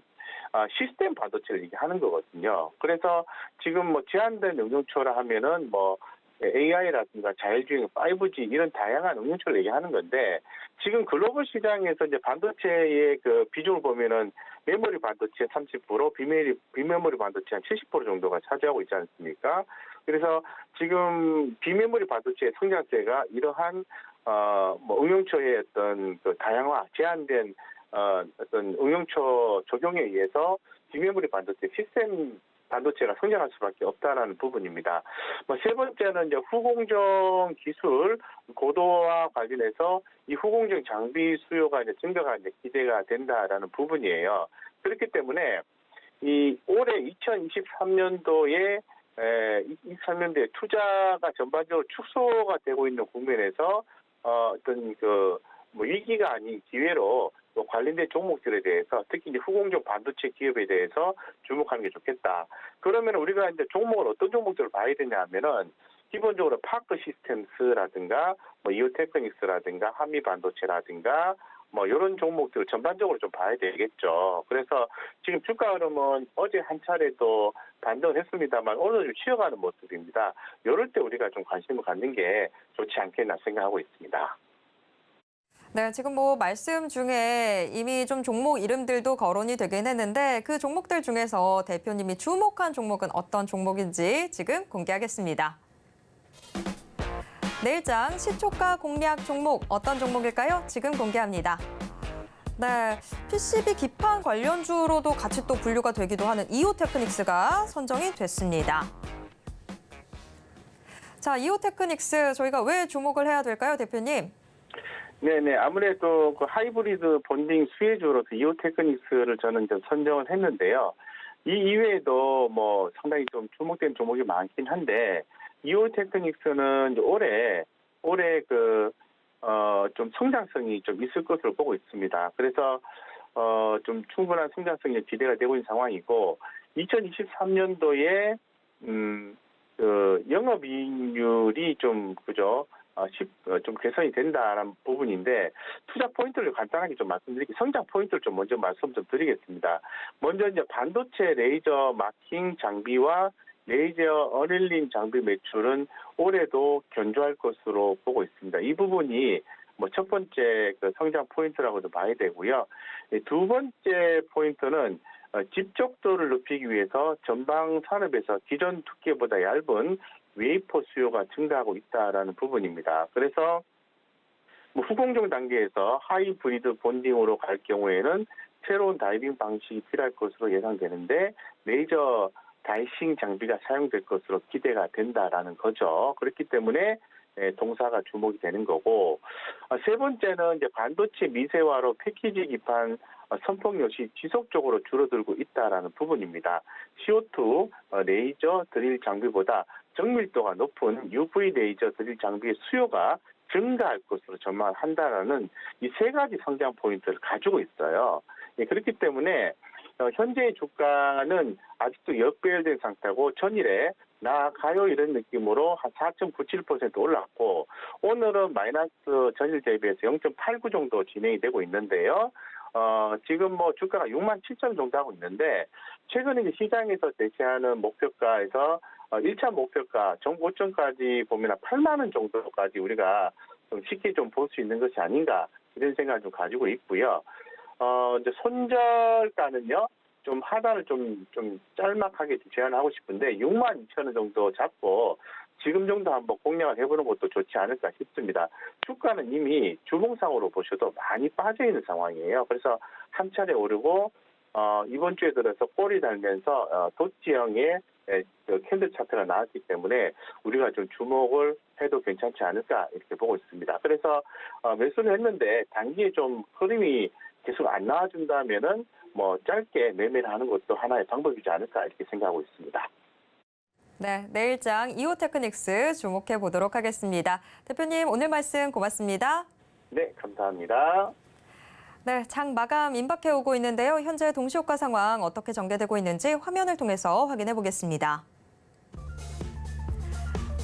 시스템 반도체를 얘기하는 거거든요. 그래서 지금 뭐 제한된 응용처라 하면은 뭐 AI라든가 자율주행, 5G 이런 다양한 응용처를 얘기하는 건데 지금 글로벌 시장에서 이제 반도체의 그 비중을 보면은 메모리 반도체 30%, 비메모리 반도체 한 70% 정도가 차지하고 있지 않습니까? 그래서 지금 비메모리 반도체의 성장세가 이러한 뭐 응용처의 어떤 그 다양화, 제한된 어떤 응용처 적용에 의해서 비메모리 반도체 시스템 반도체가 성장할 수밖에 없다라는 부분입니다. 뭐 세 번째는 이제 후공정 기술 고도화 관련해서 이 후공정 장비 수요가 이제 증가가 이제 기대가 된다라는 부분이에요. 그렇기 때문에 이 올해 2023년도에 투자가 전반적으로 축소가 되고 있는 국면에서 어떤 그 뭐 위기가 아닌 기회로 또 관련된 종목들에 대해서 특히 이제 후공정 반도체 기업에 대해서 주목하는 게 좋겠다. 그러면 우리가 이제 종목을 어떤 종목들을 봐야 되냐 하면은 기본적으로 파크 시스템스라든가 뭐 이오테크닉스라든가 한미 반도체라든가 뭐 이런 종목들을 전반적으로 좀 봐야 되겠죠. 그래서 지금 주가 흐름은 어제 한 차례도 반등을 했습니다만 오늘 좀 쉬어가는 모습입니다. 이럴 때 우리가 좀 관심을 갖는 게 좋지 않겠나 생각하고 있습니다. 네, 지금 뭐 말씀 중에 이미 좀 종목 이름들도 거론이 되긴 했는데 그 종목들 중에서 대표님이 주목한 종목은 어떤 종목인지 지금 공개하겠습니다. 내일장 시초가 공략 종목 어떤 종목일까요? 지금 공개합니다. 네, PCB 기판 관련주로도 같이 또 분류가 되기도 하는 이오테크닉스가 선정이 됐습니다. 자, 이오테크닉스 저희가 왜 주목을 해야 될까요, 대표님? 네네, 아무래도 그 하이브리드 본딩 수혜주로서 이오테크닉스를 저는 좀 선정을 했는데요. 이 이외에도 뭐 상당히 좀 주목된 종목이 많긴 한데 이오테크닉스는 이제 올해 좀 성장성이 좀 있을 것으로 보고 있습니다. 그래서 좀 충분한 성장성이 기대가 되고 있는 상황이고 2023년도에 그 영업이익률이 좀 좀 개선이 된다는 부분인데 투자 포인트를 간단하게 좀 말씀드릴게요. 성장 포인트를 좀 먼저 말씀 좀 드리겠습니다. 먼저 이제 반도체 레이저 마킹 장비와 레이저 어닐링 장비 매출은 올해도 견조할 것으로 보고 있습니다. 이 부분이 뭐 첫 번째 그 성장 포인트라고도 봐야 되고요. 두 번째 포인트는 집적도를 높이기 위해서 전방 산업에서 기존 두께보다 얇은 웨이퍼 수요가 증가하고 있다라는 부분입니다. 그래서 뭐 후공정 단계에서 하이브리드 본딩으로 갈 경우에는 새로운 다이빙 방식이 필요할 것으로 예상되는데 레이저 다이싱 장비가 사용될 것으로 기대가 된다라는 거죠. 그렇기 때문에 동사가 주목이 되는 거고 세 번째는 이제 반도체 미세화로 패키지 기판 선풍력이 지속적으로 줄어들고 있다라는 부분입니다. CO2 레이저 드릴 장비보다 정밀도가 높은 UV 레이저 드릴 장비의 수요가 증가할 것으로 전망한다라는 이 세 가지 성장 포인트를 가지고 있어요. 그렇기 때문에 현재의 주가는 아직도 역배열된 상태고 전일에 나가요 이런 느낌으로 한 4.97% 올랐고 오늘은 마이너스 전일 대비해서 0.89 정도 진행이 되고 있는데요. 지금 뭐 주가가 6만 7천 정도 하고 있는데 최근에 이제 시장에서 제시하는 목표가에서 1차 목표가 정고점까지 보면 8만 원 정도까지 우리가 좀 쉽게 좀 볼 수 있는 것이 아닌가 이런 생각을 좀 가지고 있고요. 이제 손절가는요. 좀 하단을 좀 짤막하게 좀 제안하고 싶은데 6만 2천 원 정도 잡고 지금 정도 한번 공략을 해보는 것도 좋지 않을까 싶습니다. 주가는 이미 주봉상으로 보셔도 많이 빠져 있는 상황이에요. 그래서 한 차례 오르고 이번 주에 들어서 꼬리 달면서 도지형의 캔들 차트가 나왔기 때문에 우리가 좀 주목을 해도 괜찮지 않을까 이렇게 보고 있습니다. 그래서 매수를 했는데 단기에 좀 흐름이 계속 안 나와준다면은 뭐 짧게 매매를 하는 것도 하나의 방법이지 않을까 이렇게 생각하고 있습니다. 네, 내일장 이오테크닉스 주목해 보도록 하겠습니다. 대표님 오늘 말씀 고맙습니다. 네, 감사합니다. 네, 장 마감 임박해 오고 있는데요. 현재 동시효과 상황 어떻게 전개되고 있는지 화면을 통해서 확인해 보겠습니다.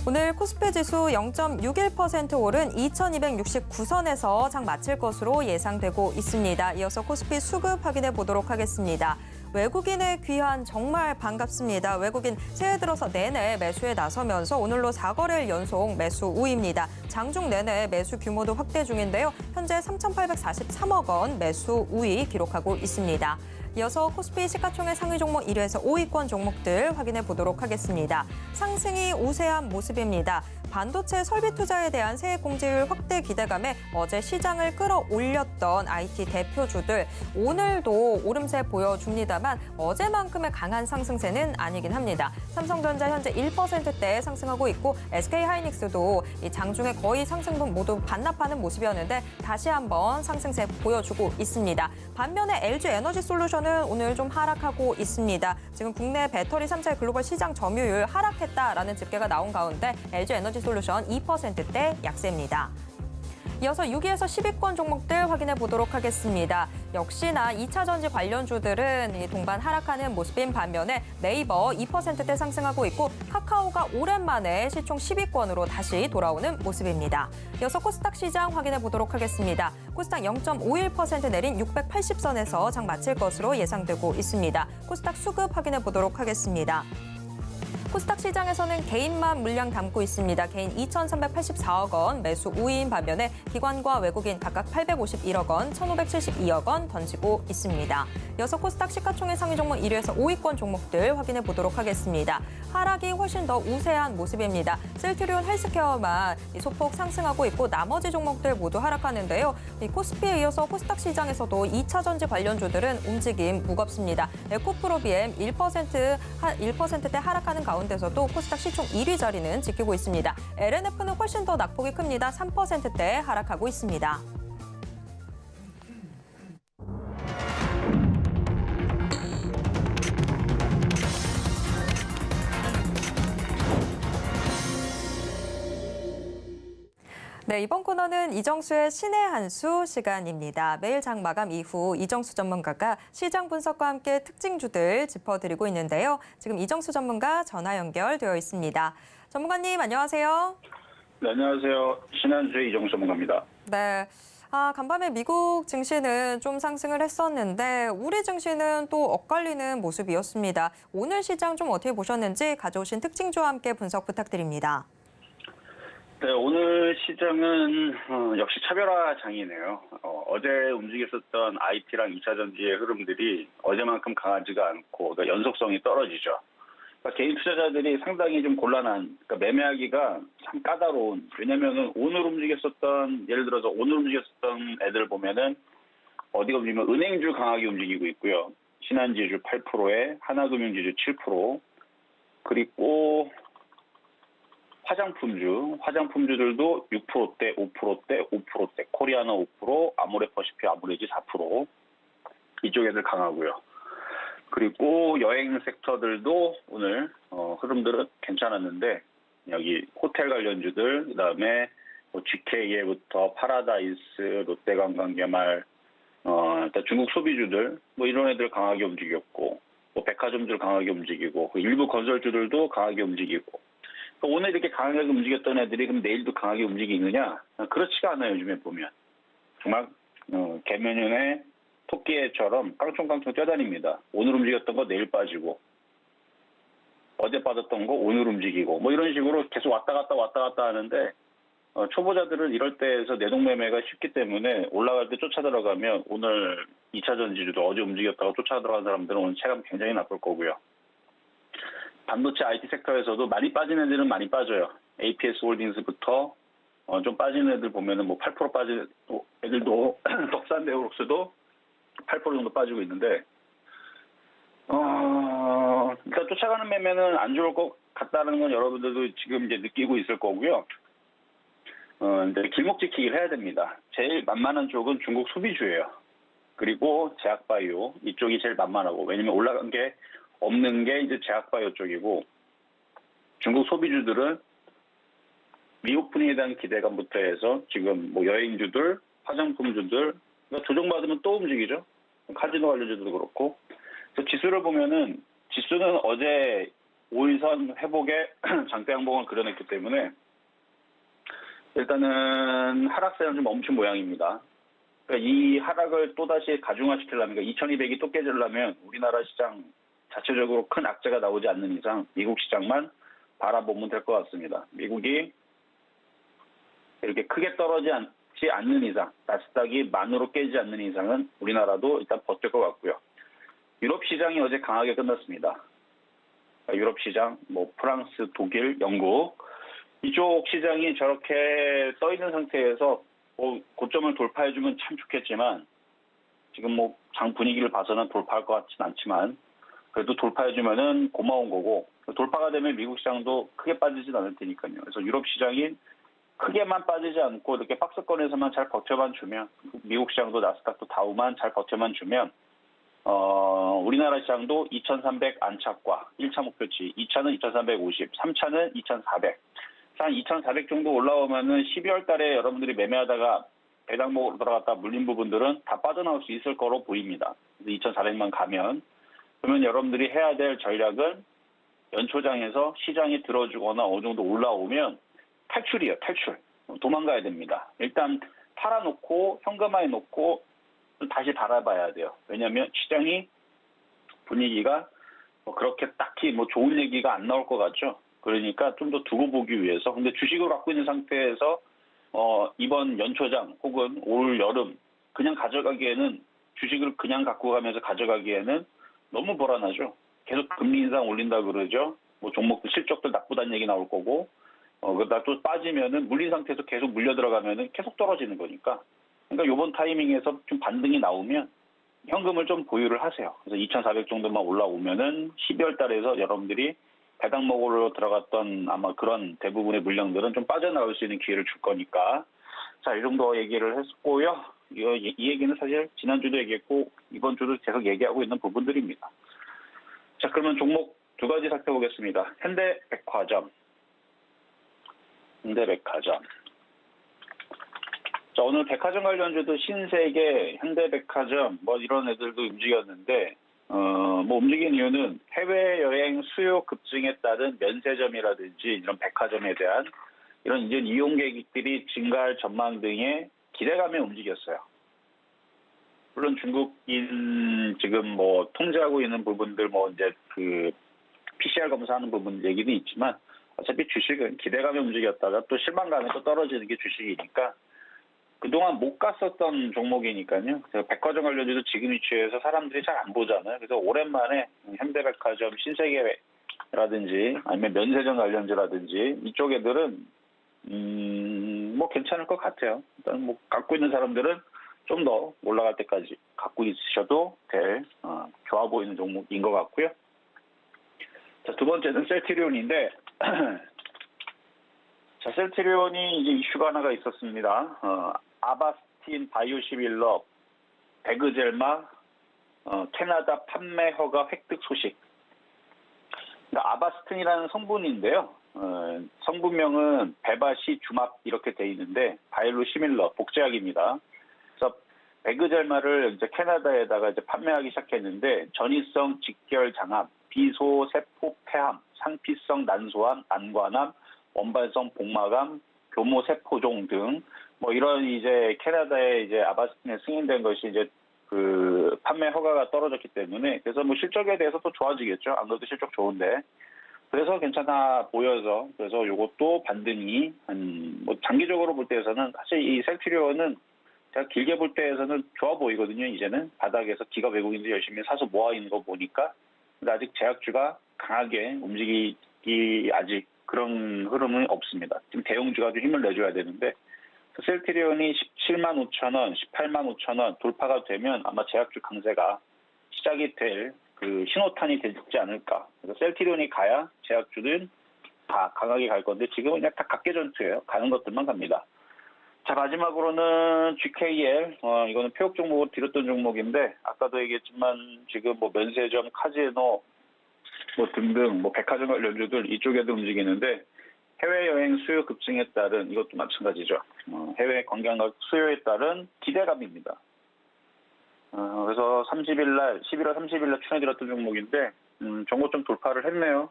오늘 코스피 지수 0.61% 오른 2269선에서 장 마칠 것으로 예상되고 있습니다. 이어서 코스피 수급 확인해 보도록 하겠습니다. 외국인의 귀환 정말 반갑습니다. 외국인 새해 들어서 내내 매수에 나서면서 오늘로 4거래일 연속 매수 우입니다. 장중 내내 매수 규모도 확대 중인데요. 현재 3,843억 원 매수 우위 기록하고 있습니다. 이어서 코스피 시가총액 상위 종목 1위에서 5위권 종목들 확인해 보도록 하겠습니다. 상승이 우세한 모습입니다. 반도체 설비 투자에 대한 세액 공제율 확대 기대감에 어제 시장을 끌어올렸던 IT 대표주들 오늘도 오름세 보여줍니다만 어제만큼의 강한 상승세는 아니긴 합니다. 삼성전자 현재 1%대 상승하고 있고 SK하이닉스도 이 장중에 거의 상승분 모두 반납하는 모습이었는데 다시 한번 상승세 보여주고 있습니다. 반면에 LG에너지솔루션은 오늘 좀 하락하고 있습니다. 지금 국내 배터리 3차 글로벌 시장 점유율 하락했다라는 집계가 나온 가운데 LG에너지솔루션 2%대 약세입니다. 이어서 6위에서 10위권 종목들 확인해 보도록 하겠습니다. 역시나 2차 전지 관련주들은 이 동반 하락하는 모습인 반면에 네이버 2%대 상승하고 있고 카카오가 오랜만에 시총 10위권으로 다시 돌아오는 모습입니다. 이어서 코스닥 시장 확인해 보도록 하겠습니다. 코스닥 0.51% 내린 680선에서 장 마칠 것으로 예상되고 있습니다. 코스닥 수급 확인해 보도록 하겠습니다. 코스닥 시장에서는 개인만 물량 담고 있습니다. 개인 2,384억 원 매수 우위인 반면에 기관과 외국인 각각 851억 원, 1,572억 원 던지고 있습니다. 이어서 코스닥 시가총액 상위 종목 1위에서 5위권 종목들 확인해 보도록 하겠습니다. 하락이 훨씬 더 우세한 모습입니다. 셀트리온 헬스케어만 소폭 상승하고 있고 나머지 종목들 모두 하락하는데요. 코스피에 이어서 코스닥 시장에서도 2차 전지 관련주들은 움직임 무겁습니다. 에코프로비엠 1%대 하락하는 가운데서도 코스닥 시총 1위 자리는 지키고 있습니다. LNF는 훨씬 더 낙폭이 큽니다. 3%대 하락하고 있습니다. 네, 이번 코너는 이정수의 신의 한 수 시간입니다. 매일 장 마감 이후 이정수 전문가가 시장 분석과 함께 특징주들 짚어드리고 있는데요. 지금 이정수 전문가 전화 연결되어 있습니다. 전문가님 안녕하세요. 네, 안녕하세요. 신한주의 이정수 전문가입니다. 네. 간밤에 미국 증시는 좀 상승을 했었는데 우리 증시는 또 엇갈리는 모습이었습니다. 오늘 시장 좀 어떻게 보셨는지 가져오신 특징주와 함께 분석 부탁드립니다. 네, 오늘 시장은 역시 차별화 장이네요. 어제 움직였었던 IT랑 2차 전지의 흐름들이 어제만큼 강하지가 않고 그러니까 연속성이 떨어지죠. 그러니까 개인 투자자들이 상당히 좀 곤란한, 그러니까 매매하기가 참 까다로운. 왜냐면은 오늘 움직였었던, 예를 들어서 오늘 움직였었던 애들 보면은 어디가 움직이면 은행주 강하게 움직이고 있고요. 신한지주 8%에 하나금융지주 7%, 그리고 화장품주들도 6%대, 5%대, 5%대, 코리아나 5%, 아모레퍼시픽, 아모레지 4%. 이쪽 애들 강하고요. 그리고 여행 섹터들도 오늘 흐름들은 괜찮았는데 여기 호텔 관련주들, 그다음에 GK에부터 파라다이스, 롯데관광개발, 일단 중국 소비주들 뭐 이런 애들 강하게 움직였고, 뭐 백화점들 강하게 움직이고, 일부 건설주들도 강하게 움직이고. 오늘 이렇게 강하게 움직였던 애들이 그럼 내일도 강하게 움직이느냐? 그렇지가 않아요. 요즘에 보면 정말 개면연의 토끼처럼 깡총깡총 뛰어다닙니다. 오늘 움직였던 거 내일 빠지고, 어제 빠졌던 거 오늘 움직이고, 뭐 이런 식으로 계속 왔다 갔다 하는데 초보자들은 이럴 때에서 내동매매가 쉽기 때문에 올라갈 때 쫓아 들어가면 오늘 2차 전지주도 어제 움직였다가 쫓아 들어간 사람들은 오늘 체감 굉장히 나쁠 거고요. 반도체 IT 섹터에서도 많이 빠진 애들은 많이 빠져요. APS 홀딩스부터 좀 빠진 애들 보면은 뭐 8% 빠진 애들도 덕산 네오록스도 8% 정도 빠지고 있는데 일단 쫓아가는 매매는 안 좋을 것 같다는 건 여러분들도 지금 이제 느끼고 있을 거고요. 이제 길목 지키기를 해야 됩니다. 제일 만만한 쪽은 중국 소비주예요. 그리고 제약바이오 이쪽이 제일 만만하고, 왜냐면 올라간 게 없는 게 이제 제약바이오 쪽이고, 중국 소비주들은 미오프닝에 대한 기대감부터 해서 지금 뭐 여행주들, 화장품주들, 그러니까 조정받으면 또 움직이죠. 카지노 관련주도 그렇고. 그래서 지수를 보면은 지수는 어제 5일선 회복에 장대 양봉을 그려냈기 때문에 일단은 하락세는 좀 멈춘 모양입니다. 그러니까 이 하락을 또다시 가중화시키려면, 그러니까 2200이 또 깨지려면 우리나라 시장 자체적으로 큰 악재가 나오지 않는 이상 미국 시장만 바라보면 될 것 같습니다. 미국이 이렇게 크게 떨어지지 않는 이상, 나스닥이 만으로 깨지지 않는 이상은 우리나라도 일단 버틸 것 같고요. 유럽 시장이 어제 강하게 끝났습니다. 그러니까 유럽 시장, 뭐 프랑스, 독일, 영국 이쪽 시장이 저렇게 떠 있는 상태에서 고점을 돌파해주면 참 좋겠지만 지금 뭐 장 분위기를 봐서는 돌파할 것 같지는 않지만 그래도 돌파해주면은 고마운 거고, 돌파가 되면 미국 시장도 크게 빠지진 않을 테니까요. 그래서 유럽 시장이 크게만 빠지지 않고 이렇게 박스권에서만 잘 버텨만 주면, 미국 시장도 나스닥도 다우만 잘 버텨만 주면 우리나라 시장도 2,300 안착과 1차 목표치, 2차는 2,350, 3차는 2,400. 한 2,400 정도 올라오면은 12월 달에 여러분들이 매매하다가 배당목으로 들어갔다 물린 부분들은 다 빠져나올 수 있을 거로 보입니다. 2,400만 가면. 그러면 여러분들이 해야 될 전략은 연초장에서 시장이 들어주거나 어느 정도 올라오면 탈출이에요. 탈출. 도망가야 됩니다. 일단 팔아놓고 현금화해 놓고 다시 바라봐야 돼요. 왜냐하면 시장이 분위기가 그렇게 딱히 좋은 얘기가 안 나올 것 같죠. 그러니까 좀 더 두고 보기 위해서. 근데 주식을 갖고 있는 상태에서 이번 연초장 혹은 올 여름 그냥 가져가기에는 주식을 그냥 갖고 가면서 가져가기에는 너무 불안하죠. 계속 금리 인상 올린다 그러죠. 종목들 실적들 나쁘다는 얘기 나올 거고 그러다 또 빠지면은 물린 상태에서 계속 물려 들어가면은 계속 떨어지는 거니까. 그러니까 이번 타이밍에서 좀 반등이 나오면 현금을 좀 보유를 하세요. 그래서 2,400 정도만 올라오면은 12월 달에서 여러분들이 배당목으로 들어갔던 아마 그런 대부분의 물량들은 좀 빠져나올 수 있는 기회를 줄 거니까. 자, 이 정도 얘기를 했고요. 이 얘기는 사실 지난주도 얘기했고 이번 주도 계속 얘기하고 있는 부분들입니다. 자, 그러면 종목 두 가지 살펴보겠습니다. 현대백화점. 자, 오늘 백화점 관련주도 신세계, 현대백화점 이런 애들도 움직였는데 움직인 이유는 해외여행 수요 급증에 따른 면세점이라든지 이런 백화점에 대한 이런 이제 이용객들이 증가할 전망 등의 기대감에 움직였어요. 물론 중국인 지금 통제하고 있는 부분들 이제 그 PCR 검사하는 부분 얘기는 있지만 어차피 주식은 기대감에 움직였다가 또 실망감에 또 떨어지는 게 주식이니까 그동안 못 갔었던 종목이니까요. 그래서 백화점 관련주도 지금 위치에서 사람들이 잘 안 보잖아요. 그래서 오랜만에 현대백화점, 신세계라든지 아니면 면세점 관련주라든지 이쪽 애들은 괜찮을 것 같아요. 일단 갖고 있는 사람들은 좀 더 올라갈 때까지 갖고 있으셔도 될 좋아 보이는 종목인 것 같고요. 자, 두 번째는 셀트리온인데 자, 셀트리온이 이제 이슈가 하나가 있었습니다. 아바스틴 바이오시밀러 베그젤마 캐나다 판매 허가 획득 소식. 그러니까 아바스틴이라는 성분인데요. 성분명은 베바시 주맙 이렇게 돼 있는데 바이오시밀러 복제약입니다. 그래서 베그젤마를 이제 캐나다에다가 이제 판매하기 시작했는데 전이성 직결 장암, 비소 세포 폐암, 상피성 난소암, 난관암, 원발성 복막암, 교모 세포종 등 이런 이제 캐나다에 이제 아바스틴에 승인된 것이 이제 그 판매 허가가 떨어졌기 때문에 그래서 실적에 대해서 또 좋아지겠죠. 안 그래도 실적 좋은데 그래서 괜찮아 보여서 그래서 이것도 반등이 장기적으로 볼 때에서는 사실 이 셀트리온은 제가 길게 볼 때에서는 좋아 보이거든요. 이제는 바닥에서 기업 외국인들이 열심히 사서 모아 있는 거 보니까 근데 아직 제약주가 강하게 움직이기 아직 그런 흐름은 없습니다. 지금 대형주가 좀 힘을 내줘야 되는데 셀트리온이 17만 5천 원, 18만 5천 원 돌파가 되면 아마 제약주 강세가 시작이 될 그 신호탄이 되지 않을까. 그래서 셀트리온이 가야 제약주는 다 강하게 갈 건데 지금은 그냥 다 각계전투예요. 가는 것들만 갑니다. 자, 마지막으로는 GKL 이거는 폐업 종목으로 드렸던 종목인데 아까도 얘기했지만 지금 면세점, 카지노 등등 백화점 관련주들 이쪽에도 움직이는데 해외여행 수요 급증에 따른 이것도 마찬가지죠. 해외 관광객 수요에 따른 기대감입니다. 그래서 11월 30일 날 추천해드렸던 종목인데 정고점 돌파를 했네요.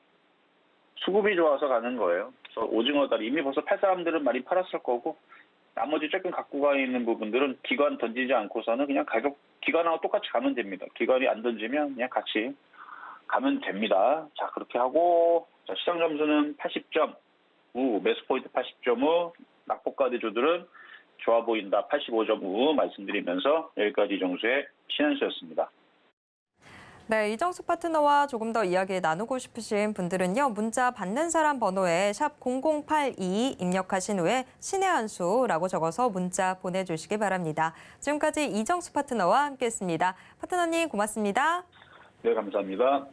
수급이 좋아서 가는 거예요. 그래서 오징어다리 이미 벌써 팔 사람들은 많이 팔았을 거고 나머지 조금 갖고 가 있는 부분들은 기관 던지지 않고서는 그냥 가격 기관하고 똑같이 가면 됩니다. 기관이 안 던지면 그냥 같이 가면 됩니다. 자, 그렇게 하고 자, 시장 점수는 80점 우, 매수 포인트 80점 우, 낙폭가대주들은 좋아 보인다 85점 우 말씀드리면서 여기까지 이정수의 신한수였습니다. 네, 이정수 파트너와 조금 더 이야기 나누고 싶으신 분들은요. 문자 받는 사람 번호에 샵 0082 입력하신 후에 신의 한 수라고 적어서 문자 보내주시기 바랍니다. 지금까지 이정수 파트너와 함께했습니다. 파트너님 고맙습니다. 네, 감사합니다.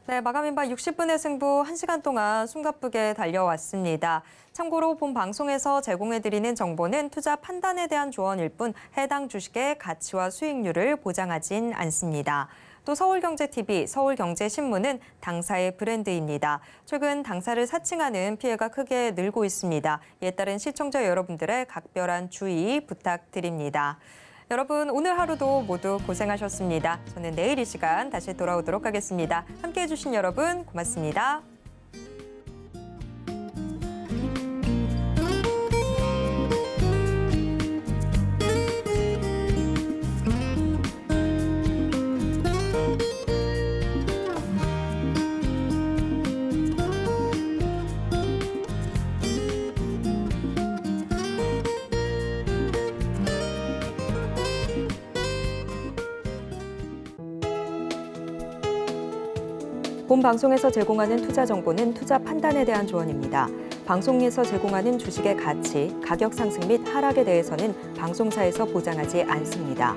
네, 마감인바 60분의 승부 1시간 동안 숨가쁘게 달려왔습니다. 참고로 본 방송에서 제공해드리는 정보는 투자 판단에 대한 조언일 뿐 해당 주식의 가치와 수익률을 보장하진 않습니다. 또 서울경제TV, 서울경제신문은 당사의 브랜드입니다. 최근 당사를 사칭하는 피해가 크게 늘고 있습니다. 이에 따른 시청자 여러분들의 각별한 주의 부탁드립니다. 여러분, 오늘 하루도 모두 고생하셨습니다. 저는 내일 이 시간 다시 돌아오도록 하겠습니다. 함께해 주신 여러분 고맙습니다. 본 방송에서 제공하는 투자 정보는 투자 판단에 대한 조언입니다. 방송에서 제공하는 주식의 가치, 가격 상승 및 하락에 대해서는 방송사에서 보장하지 않습니다.